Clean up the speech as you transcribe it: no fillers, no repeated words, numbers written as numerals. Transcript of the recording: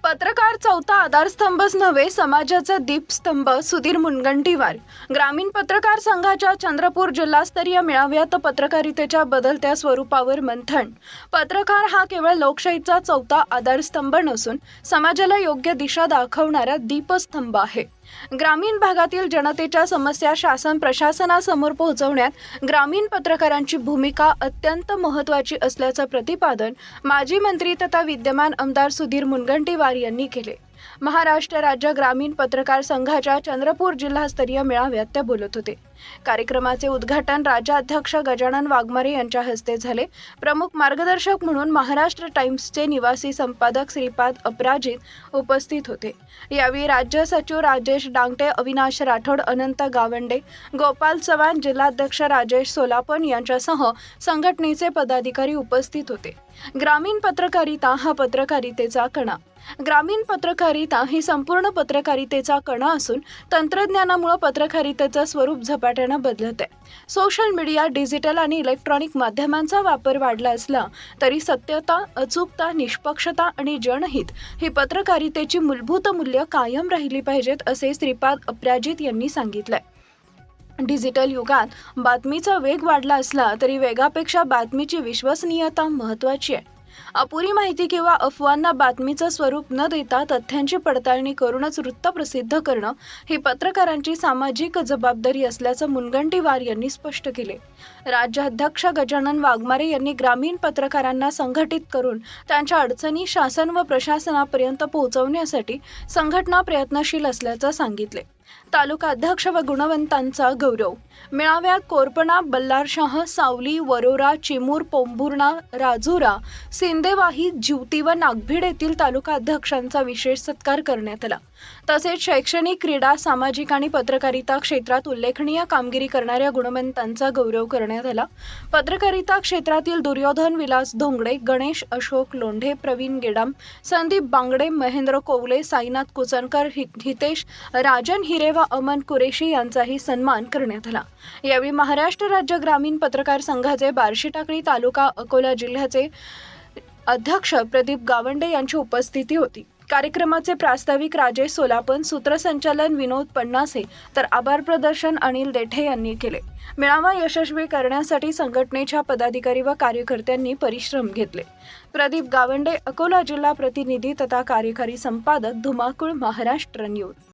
पत्रकार चौथा आधारस्तंभच नव्हे, समाजाचा दीपस्तंभ सुधीर मुनगंटीवार. ग्रामीण पत्रकार संघाच्या चंद्रपूर जिल्हास्तरीय मेळाव्यात पत्रकारितेच्या बदलत्या स्वरूपावर मंथन. पत्रकार हा केवळ लोकशाहीचा चौथा आधारस्तंभ नसून समाजाला योग्य दिशा दाखवणारा दीपस्तंभ आहे. ग्रामीण भागातील जनतेच्या समस्या शासन प्रशासनासमोर पोहोचवण्यात ग्रामीण पत्रकारांची भूमिका अत्यंत महत्त्वाची असल्याचं प्रतिपादन माजी मंत्री तथा विद्यमान आमदार सुधीर मुनगंटीवार यांनी केले. महाराष्ट्र राज्य ग्रामीण पत्रकार संघाच्या चंद्रपूर जिल्हास्तरीय मेळाव्यात ते बोलत होते. कार्यक्रमाचे उद्घाटन राज्याध्यक्ष गजानन वाघमारे यांच्या हस्ते झाले. प्रमुख मार्गदर्शक म्हणून महाराष्ट्र टाइम्सचे निवासी संपादक श्रीपाद अपराजित उपस्थित होते. यावेळी राज्य सचिव राजेश डांगटे, अविनाश राठोड, अनंत गावंडे, गोपाल चव्हाण, जिल्हाध्यक्ष राजेश सोलापन यांच्यासह संघटनेचे पदाधिकारी उपस्थित होते. ग्रामीण पत्रकारिता हा पत्रकारितेचा कणा. ग्रामीण पत्रकारिता ही संपूर्ण पत्रकारितेचा कणा असून तंत्रज्ञानामुळे पत्रकारितेचं स्वरूप झपाट्याने बदलत आहे. सोशल मीडिया, डिजिटल आणि इलेक्ट्रॉनिक माध्यमांचा वापर वाढला असला तरी सत्यता, अचूकता, निष्पक्षता आणि जनहित ही पत्रकारितेची मूलभूत मूल्य कायम राहिली पाहिजेत, असे श्रीपाद अपराजित यांनी सांगितले. डिजिटल युगात बातमीचा वेग वाढला असला तरी वेगापेक्षा बातमीची विश्वसनीयता महत्त्वाची आहे. अपुरी माहिती किंवा अफवांना बातमीचं स्वरूप न देता तथ्यांची पडताळणी करूनच वृत्त प्रसिद्ध करणं ही पत्रकारांची सामाजिक जबाबदारी असल्याचं मुनगंटीवार यांनी स्पष्ट केले. राज्याध्यक्ष गजानन वाघमारे यांनी ग्रामीण पत्रकारांना संघटित करून त्यांच्या अडचणी शासन व प्रशासनापर्यंत पोहोचवण्यासाठी संघटना प्रयत्नशील असल्याचं सांगितले. तालुका अध्यक्ष व गुणवंतांचा गौरव. मेळाव्यात कोरपणा, बल्लारशाह, सावली, वरोरा, चिमूर, पोंभुर्णा, राजुरा, सिंदेवाही, जिवती व नागभीड येथील तालुका अध्यक्षांचा विशेष सत्कार करण्यात आला. तसेच शैक्षणिक, क्रीडा, सामाजिक आणि पत्रकारिता क्षेत्रात उल्लेखनीय कामगिरी करणाऱ्या गुणवंतांचा गौरव करण्यात आला. पत्रकारिता क्षेत्रातील दुर्योधन विलास धोंगडे, गणेश अशोक लोंढे, प्रवीण गेडाम, संदीप बांगडे, महेंद्र कोवले, साईनाथ कुचनकर, हितेश राजन हिरे व अमन कुरेशी यांचाही सन्मान करण्यात आला. यावेळी महाराष्ट्र राज्य ग्रामीण पत्रकार संघाचे बार्शी टाकळी तालुका अकोला जिल्ह्याचे अध्यक्ष प्रदीप गावंडे यांची उपस्थिती होती. कार्यक्रमाचे प्रास्ताविक राजेश सोलापन, सूत्रसंचालन विनोद पन्नासे तर आभार प्रदर्शन अनिल देठे यांनी केले. मेळावा यशस्वी करण्यासाठी संघटनेच्या पदाधिकारी व कार्यकर्त्यांनी परिश्रम घेतले. प्रदीप गावंडे, अकोला जिल्हा प्रतिनिधी तथा कार्यकारी संपादक, धुमाकूळ, महाराष्ट्र न्यूज.